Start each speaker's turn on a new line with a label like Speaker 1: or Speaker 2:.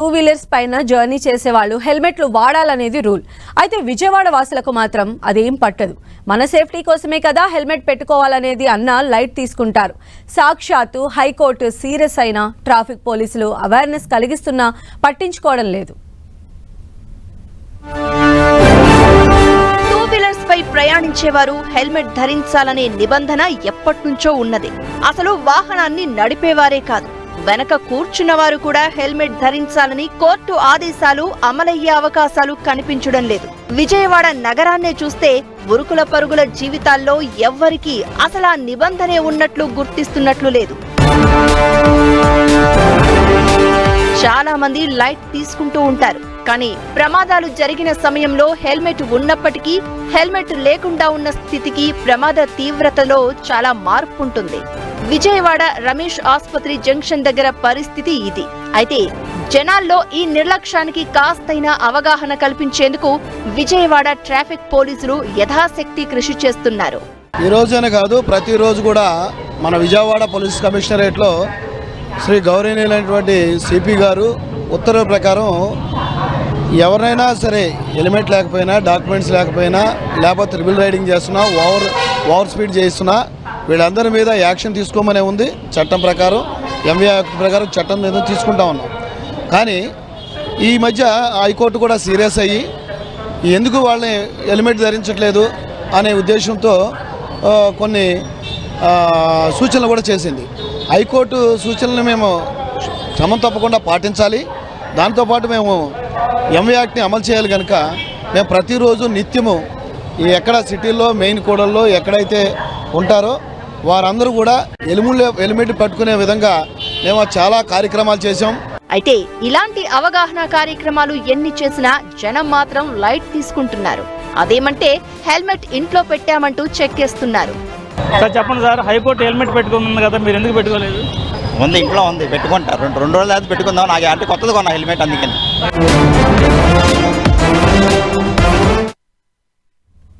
Speaker 1: Two wheelers పైన journey చేసేవాళ్ళు హెల్మెట్లు వాడాలనేది rule. అయితే విజయవాడ వాసులకు మాత్రం అదేం పట్టదు. మన సేఫ్టీ కోసమే కదా హెల్మెట్ పెట్టుకోవాలనేది అన్న లైట్ తీసుకుంటారు. సాక్షాత్తు హైకోర్టు సీరియస్ అయినా ట్రాఫిక్ పోలీసులు అవేర్నెస్ కలిగిస్తున్నా పట్టించుకోవడం లేదు.
Speaker 2: టూ వీలర్స్ పై ప్రయాణించేవారు హెల్మెట్ ధరించాలనే నిబంధన ఎప్పటినుంచో ఉన్నది. అసలు వాహనాన్ని నడిపేవారే కాదు, వెనక కూర్చున్నవారు కూడా హెల్మెట్ ధరించాలని కోర్టు ఆదేశాలు అమలయ్యే అవకాశాలు కనిపించడం లేదు. విజయవాడ నగరాన్నే చూస్తే ఉరుకుల పరుగుల జీవితాల్లో ఎవ్వరికీ అసలు ఆ నిబంధనే ఉన్నట్లు గుర్తిస్తున్నట్లు లేదు. చాలా మంది లైట్ తీసుకుంటూ ఉంటారు, కానీ ప్రమాదాలు జరిగిన సమయంలో హెల్మెట్ ఉన్నప్పటికీ హెల్మెట్ లేకుండా ఉన్న స్థితికి ప్రమాద తీవ్రతలో చాలా మార్పు ఉంటుంది. విజయవాడ రమేష్ ఆసుపత్రి జంక్షన్ దగ్గర పరిస్థితి ఇది. అయితే జనాల్లో ఈ నిర్లక్ష్యానికి కాస్తైనా అవగాహన కల్పించేందుకు విజయవాడ ట్రాఫిక్ పోలీసులు యథాశక్తి కృషి చేస్తున్నారు.
Speaker 3: ఈ రోజునే కాదు, ప్రతిరోజు కూడా మన విజయవాడ పోలీస్ కమిషనరేట్లో శ్రీ గౌరవనీయులైనటువంటి సిపి గారు ఉత్తర్వుల ప్రకారం ఎవరైనా సరే హెల్మెట్ లేకపోయినా, డాక్యుమెంట్స్ లేకపోయినా, లేకపోతే ట్రిపుల్ రైడింగ్ చేస్తున్నా, ఓవర్ స్పీడ్ చేస్తున్నా వీళ్ళందరి మీద యాక్షన్ తీసుకోమనే ఉంది. చట్టం ప్రకారం ఎంవీ యాక్ట్ ప్రకారం చట్టం మీద తీసుకుంటా ఉన్నాం. కానీ ఈ మధ్య హైకోర్టు కూడా సీరియస్ అయ్యి ఎందుకు వాళ్ళని హెల్మెట్ ధరించట్లేదు అనే ఉద్దేశంతో కొన్ని సూచనలు కూడా చేసింది. హైకోర్టు సూచనలను మేము క్రమం తప్పకుండా పాటించాలి. దాంతోపాటు మేము ఎంవీ యాక్ట్ని అమలు చేయాలి. కనుక మేము ప్రతిరోజు నిత్యము ఎక్కడ సిటీల్లో మెయిన్ కూడల్లో ఎక్కడైతే ఉంటారో వారందరూ కూడా హెల్మెట్ పట్టుకునే విధంగా మేము చాలా కార్యక్రమాలు చేశాం.
Speaker 2: అయితే ఇలాంటి అవగాహన కార్యక్రమాలు ఎన్ని చేసినా జనం మాత్రం లైట్ తీసుకుంటున్నారు. అదేమంటే హెల్మెట్ ఇంట్లో పెట్టామంటూ చెక్ చేస్తున్నారు.
Speaker 4: సార్ చెప్పండి సార్, హైకోర్టు హెల్మెట్ పెట్టుకుంది కదా, మీరు ఎందుకు పెట్టుకోలేదు?
Speaker 5: ఉంది, ఇంట్లో ఉంది, పెట్టుకుంటారు. రెండు రోజులు అయితే పెట్టుకుందాం. నాకు అంటే కొత్తది కొన్నా హెల్మెట్, అందుకని.